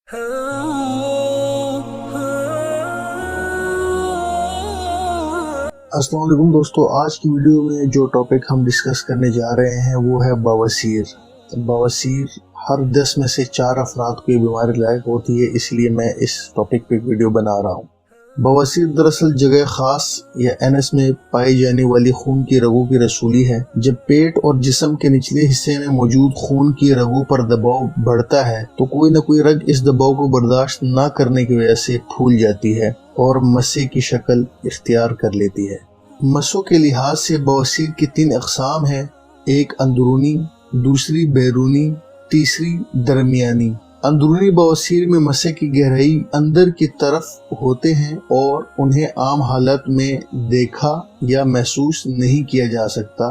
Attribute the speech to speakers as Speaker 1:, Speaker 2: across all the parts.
Speaker 1: अस्सलाम वालेकुम दोस्तों, आज की वीडियो में जो टॉपिक हम डिस्कस करने जा रहे हैं वो है बवासीर। बवासीर हर 10 में से 4 अफराद को ये बीमारी लायक होती है, इसलिए मैं इस टॉपिक पे वीडियो बना रहा हूँ। बवासीर दरअसल जगह खास या एनस में पाई जाने वाली खून की रगों की रसूली है। जब पेट और जिस्म के निचले हिस्से में मौजूद खून की रगों पर दबाव बढ़ता है तो कोई न कोई रग इस दबाव को बर्दाश्त न करने की वजह से फूल जाती है और मस्से की शक्ल इख्तियार कर लेती है। मस्सों के लिहाज से बवासीर की 3 अक़साम हैं, एक अंदरूनी, दूसरी बैरूनी, तीसरी दरमियानी। अंदरूनी बवासीर में मस्से की गहराई अंदर की तरफ होते हैं और उन्हें आम हालत में देखा या महसूस नहीं किया जा सकता।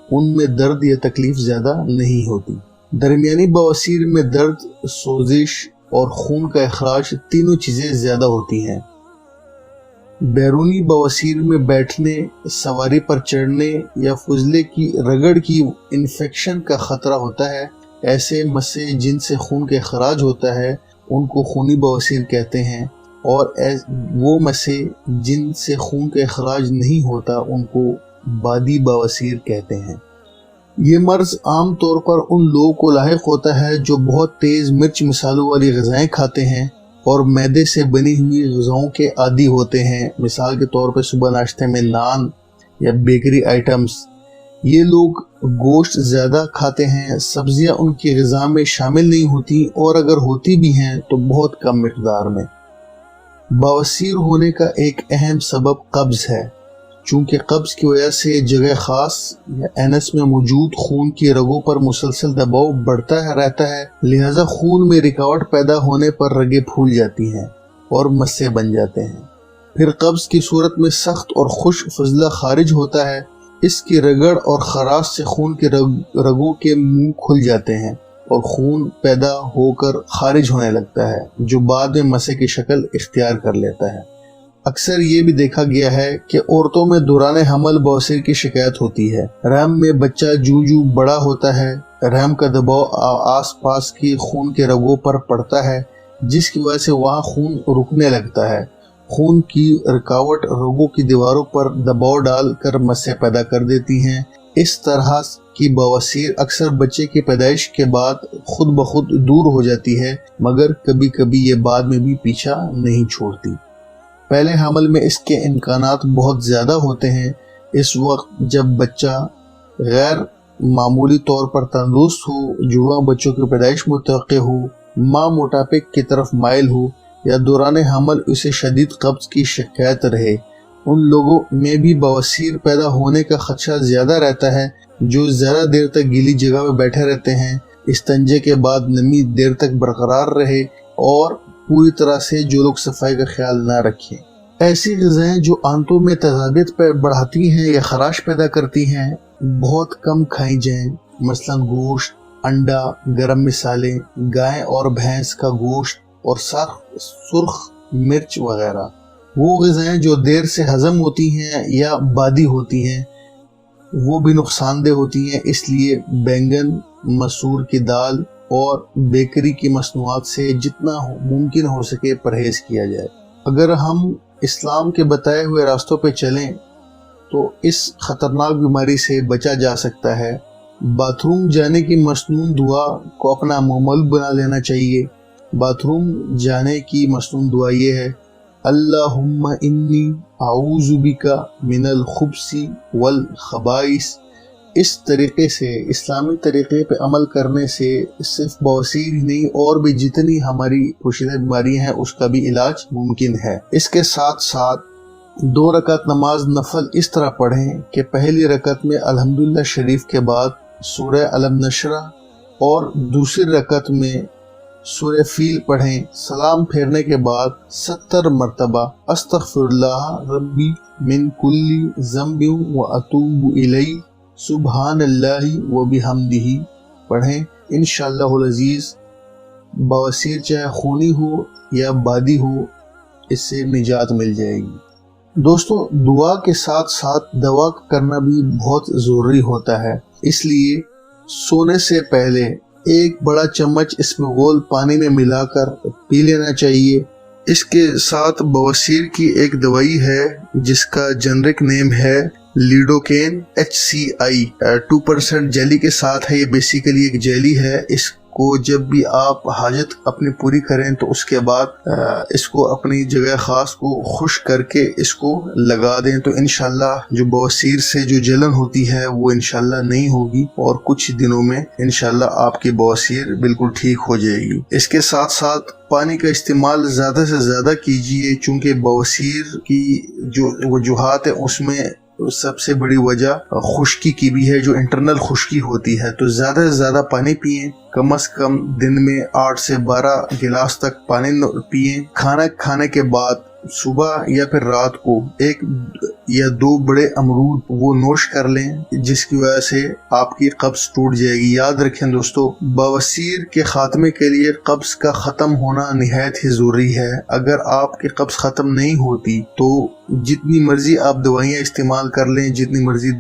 Speaker 1: उनमें दर्द या तकलीफ ज़्यादा नहीं होती। दरमियानी बवासीर में दर्द, सोजिश और खून का इखराज तीनों चीज़ें ज़्यादा होती हैं। बैरूनी बवासीर में बैठने, सवारी पर चढ़ने या फुजले की रगड़ की इन्फेक्शन का खतरा होता है। ऐसे मस्से जिनसे खून का इखराज होता है उनको खूनी बवासीर कहते हैं, और वो मस्से जिनसे खून का इखराज नहीं होता उनको बादी बवासीर कहते हैं। ये मर्ज आम तौर पर उन लोगों को लाहिक होता है जो बहुत तेज़ मिर्च मसालों वाली ग़िज़ाएँ खाते हैं और मैदे से बनी हुई ग़िज़ाओं के आदी होते हैं। मिसाल के तौर पर सुबह नाश्ते में नान या बेकरी आइटम्स। ये लोग गोश्त ज़्यादा खाते हैं, सब्जियां उनकी ग़िज़ा में शामिल नहीं होती और अगर होती भी हैं तो बहुत कम मिक़दार में। बवासीर होने का एक अहम सबब कब्ज़ है। चूँकि कब्ज़ की वजह से जगह ख़ास या एनस में मौजूद खून की रगों पर मुसलसल दबाव बढ़ता रहता है, लिहाजा खून में रुकावट पैदा होने पर रगें फूल जाती हैं और मस्से बन जाते हैं। फिर कब्ज़ की सूरत में सख्त और खुश्क फजला खारिज होता है। इसकी रगड़ और खराश से खून के रगों के मुंह खुल जाते हैं और खून पैदा होकर खारिज होने लगता है, जो बाद में मस्से की शक्ल इख्तियार कर लेता है। अक्सर ये भी देखा गया है कि औरतों में दौरान हमल बवासीर की शिकायत होती है। रहम में बच्चा जूं बड़ा होता है, रहम का दबाव आस पास की खून के रगों पर पड़ता है, जिसकी वजह से वहाँ खून रुकने लगता है। खून की रुकावट रगों की दीवारों पर दबाव डालकर मस्से पैदा कर देती हैं। इस तरह की बवासीर अक्सर बच्चे की पैदाइश के बाद खुद ब खुद दूर हो जाती है, मगर कभी कभी ये बाद में भी पीछा नहीं छोड़ती। पहले हमल में इसके इम्कानात बहुत ज़्यादा होते हैं। इस वक्त जब बच्चा गैर मामूली तौर पर तंदुरुस्त हो, जुड़वा बच्चों की पैदाइश मुतवक्के हो, माँ मोटापे की तरफ माइल हो या दौरान हमल उसे शदीद कब्ज़ की शिकायत रहे, उन लोगों में भी बवासीर पैदा होने का खदशा ज़्यादा रहता है। जो ज़्यादा देर तक गीली जगह में बैठे रहते हैं, इस्तंजे के बाद नमी देर तक बरकरार रहे और पूरी तरह से जो लोग सफाई का ख्याल ना रखें। ऐसी ग़िज़ाएँ जो आंतों में तेज़ाबियत बढ़ाती हैं या खराश पैदा करती हैं बहुत कम खाई जाएँ। मसलन गोश्त, अंडा, गरम मसाले, गाय और भैंस का गोश्त और सुर्ख मिर्च वगैरह। वो ग़िज़ाएँ जो देर से हज़म होती हैं या बादी होती हैं वो भी नुकसानदेह होती हैं, इसलिए बैंगन, मसूर की दाल और बेकरी की मसनूआत से जितना मुमकिन हो सके परहेज़ किया जाए। अगर हम इस्लाम के बताए हुए रास्तों पे चलें तो इस ख़तरनाक बीमारी से बचा जा सकता है। बाथरूम जाने की मसनून दुआ को अपना मामूल बना लेना चाहिए। बाथरूम जाने की मसनून दुआ ये है, अल्लाहुम्मा इन्नी आऊज़ु बिका मिनल खुब्सी वल खबाइस। इस तरीके से, इस्लामी तरीके पे अमल करने से सिर्फ बवासीर ही नहीं और भी जितनी हमारी पोशीदा बीमारियां हैं उसका भी इलाज मुमकिन है। इसके साथ साथ 2 रकात नमाज नफल इस तरह पढ़ें कि पहली रकत में अल्हम्दुलिल्लाह शरीफ के बाद सूरह अलम नशरा और दूसरी रकत में सूरह फील पढ़ें। सलाम फेरने के बाद 70 मरतबा अस्तगफिरुल्लाह रब्बी मिन कुल्ली ज़ंबि व अतूबु इलैहि सुब्हानल्लाहि व बिहम्दिही पढ़ें। इंशाअल्लाहुल अज़ीज़ बवासीर चाहे खूनी हो या बादी हो, इससे निजात मिल जाएगी। दोस्तों, दुआ के साथ साथ दवा करना भी बहुत ज़रूरी होता है, इसलिए सोने से पहले 1 बड़ा चम्मच इसमें घोल पानी में मिलाकर پی لینا چاہیے۔ اس کے ساتھ بواسیر کی ایک دوائی ہے جس کا جنرک نیم ہے لیڈوکین HCI 2% جیلی کے ساتھ ہے۔ یہ بیسیکلی ایک جیلی ہے۔ اس کو جب بھی آپ حاجت اپنی پوری کریں تو اس کے بعد اس کو اپنی جگہ خاص کو خشک کر کے اس کو لگا دیں تو انشاءاللہ جو بواسیر سے جو جلن ہوتی ہے وہ انشاءاللہ نہیں ہوگی اور کچھ دنوں میں انشاءاللہ آپ کی بواسیر بالکل ٹھیک ہو جائے گی۔ اس کے ساتھ ساتھ پانی کا استعمال زیادہ سے زیادہ کیجیے، چونکہ بواسیر کی جو وجوہات ہیں اس میں سب سے بڑی وجہ خشکی کی بھی ہے، جو انٹرنل خشکی ہوتی ہے۔ تو زیادہ سے زیادہ پانی پئیں، کم از کم دن میں 8 سے 12 گلاس تک پانی پئیں۔ کھانا کھانے کے بعد صبح یا پھر رات کو 1 یا 2 بڑے امرود وہ نوش کر لیں، جس کی وجہ سے آپ کی قبض ٹوٹ جائے گی۔ یاد رکھیں دوستو، بواسیر کے خاتمے کے لیے قبض کا ختم ہونا نہایت ہی ضروری ہے۔ اگر آپ کی قبض ختم نہیں ہوتی تو جتنی مرضی آپ دوائیاں استعمال کر لیں، جتنی مرضی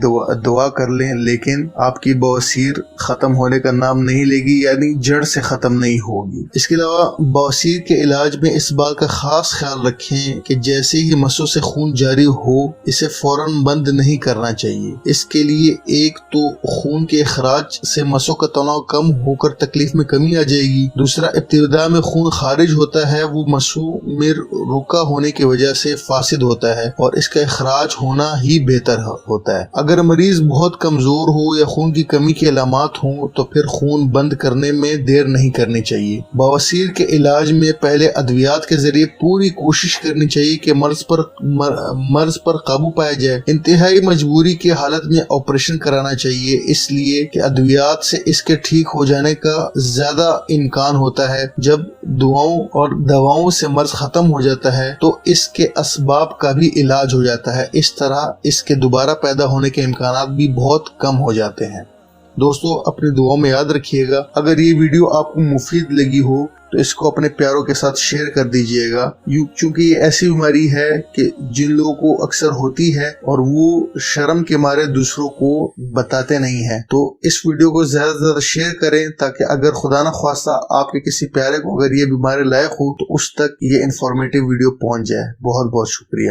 Speaker 1: دعا کر لیں، لیکن آپ کی بواسیر ختم ہونے کا نام نہیں لے گی، یعنی جڑ سے ختم نہیں ہوگی۔ اس کے علاوہ بواسیر کے علاج میں اس بات کا خاص خیال رکھیں کہ جیسے ہی مسوں سے خون جاری ہو اسے فوراً بند نہیں کرنا چاہیے۔ اس کے لیے ایک تو خون کے اخراج سے مسوں کا تناؤ کم ہو کر تکلیف میں کمی آ جائے گی، دوسرا ابتدا میں خون خارج ہوتا ہے وہ مسوں میں رکا ہونے کی وجہ سے فاسد ہوتا ہے اور اس کا اخراج ہونا ہی بہتر ہوتا ہے۔ اگر مریض بہت کمزور ہو یا خون کی کمی کے علامات ہوں تو پھر خون بند کرنے میں دیر نہیں کرنی چاہیے۔ بواسیر کے علاج میں پہلے ادویات کے ذریعے پوری کوشش کرنی چاہیے کہ مرض پر قابو پایا جائے۔ انتہائی مجبوری کی حالت میں آپریشن کرانا چاہیے، اس لیے کہ ادویات سے اس کے ٹھیک ہو جانے کا زیادہ امکان ہوتا ہے۔ جب دواؤں سے مرض ختم ہو جاتا ہے تو اس کے اسباب کا بھی علاج ہو جاتا ہے، اس طرح اس کے دوبارہ پیدا ہونے کے امکانات بھی بہت کم ہو جاتے ہیں۔ دوستو اپنی دعاؤں میں یاد رکھیے گا۔ اگر یہ ویڈیو آپ کو مفید لگی ہو تو اس کو اپنے پیاروں کے ساتھ شیئر کر دیجئے گا، چونکہ یہ ایسی بیماری ہے کہ جن لوگوں کو اکثر ہوتی ہے اور وہ شرم کے مارے دوسروں کو بتاتے نہیں ہیں۔ تو اس ویڈیو کو زیادہ سے زیادہ شیئر کریں تاکہ اگر خدا نہ خواستہ آپ کے کسی پیارے کو اگر یہ بیماری لائق ہو تو اس تک یہ انفارمیٹیو ویڈیو پہنچ جائے۔ بہت بہت شکریہ۔